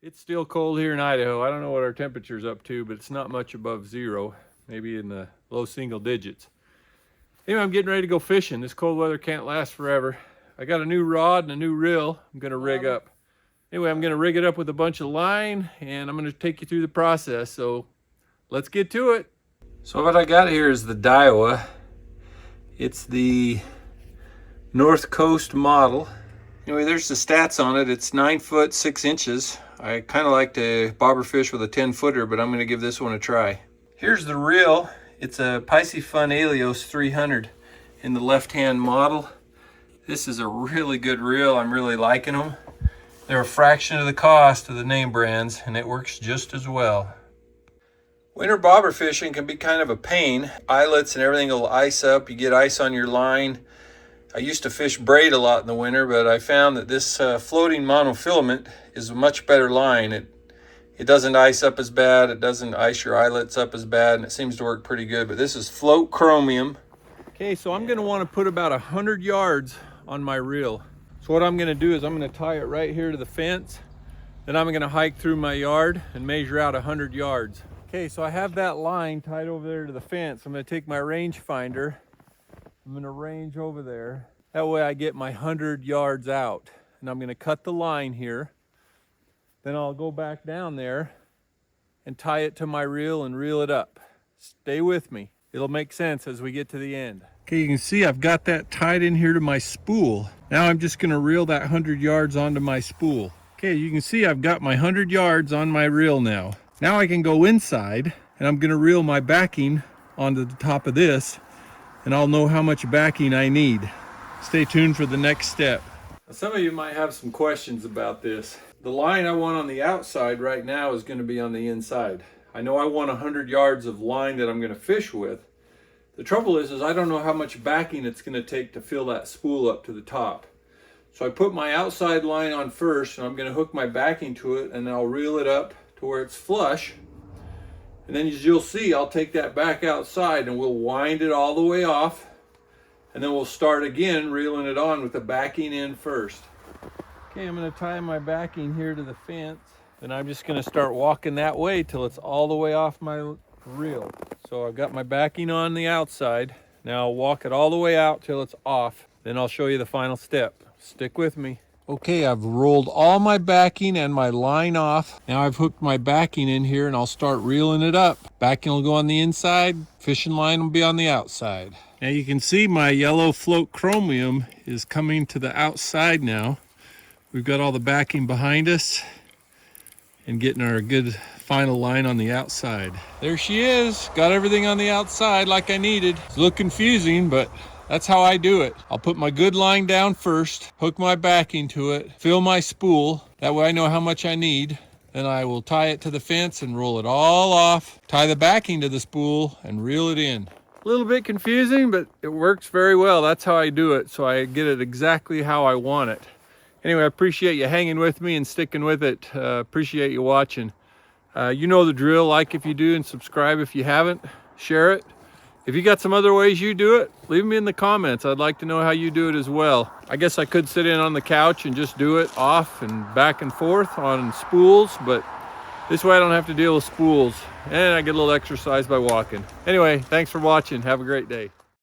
It's still cold here in Idaho. I don't know what our temperature's up to, but it's not much above zero, maybe in the low single digits. Anyway, I'm getting ready to go fishing. This cold weather can't last forever. I got a new rod and a new reel I'm gonna rig up. Anyway, I'm gonna rig it up with a bunch of line and I'm gonna take you through the process. So let's get to it. So what I got here is the Daiwa. It's the North Coast model. Anyway, there's the stats on it. It's 9 foot 6 inches. I kind of like to bobber fish with a 10-footer, but I'm going to give this one a try. Here's the reel. It's a Piscifun Alios 300 in the left-hand model. This is a really good reel. I'm really liking them. They're a fraction of the cost of the name brands, and it works just as well. Winter bobber fishing can be kind of a pain. Eyelets and everything will ice up. You get ice on your line. I used to fish braid a lot in the winter, but I found that this floating monofilament is a much better line. It doesn't ice up as bad. It doesn't ice your eyelets up as bad, and it seems to work pretty good. But this is float chromium. Okay, so I'm going to want to put about 100 yards on my reel. So what I'm going to do is I'm going to tie it right here to the fence. Then I'm going to hike through my yard and measure out 100 yards. Okay, so I have that line tied over there to the fence. I'm going to take my range finder. I'm going to range over there. That way I get my 100 yards out. And I'm going to cut the line here. Then I'll go back down there and tie it to my reel and reel it up. Stay with me. It'll make sense as we get to the end. Okay, you can see I've got that tied in here to my spool. Now I'm just going to reel that 100 yards onto my spool. Okay, you can see I've got my 100 yards on my reel now. Now I can go inside and I'm going to reel my backing onto the top of this, and I'll know how much backing I need. Stay tuned for the next step. Now, some of you might have some questions about this. The line I want on the outside right now is going to be on the inside. I know I want 100 yards of line that I'm going to fish with. The trouble is I don't know how much backing it's going to take to fill that spool up to the top. So I put my outside line on first, and I'm going to hook my backing to it, and I'll reel it up to where it's flush. And then as you'll see, I'll take that back outside and we'll wind it all the way off. And then we'll start again reeling it on with the backing in first. Okay, I'm going to tie my backing here to the fence. And I'm just going to start walking that way till it's all the way off my reel. So I've got my backing on the outside. Now I'll walk it all the way out till it's off. Then I'll show you the final step. Stick with me. Okay, I've rolled all my backing and my line off. Now I've hooked my backing in here and I'll start reeling it up. Backing will go on the inside, fishing line will be on the outside. Now you can see my yellow float chromium is coming to the outside now. We've got all the backing behind us and getting our good final line on the outside. There she is, got everything on the outside like I needed. It's a little confusing, but that's how I do it. I'll put my good line down first, hook my backing to it, fill my spool. That way I know how much I need. Then I will tie it to the fence and roll it all off, tie the backing to the spool and reel it in. A little bit confusing, but it works very well. That's how I do it, so I get it exactly how I want it. Anyway, I appreciate you hanging with me and sticking with it. Appreciate you watching. You know the drill. Like if you do and subscribe if you haven't. Share it. If you got some other ways you do it, leave me in the comments. I'd like to know how you do it as well. I guess I could sit in on the couch and just do it off and back and forth on spools, but this way I don't have to deal with spools and I get a little exercise by walking. Anyway, thanks for watching. Have a great day.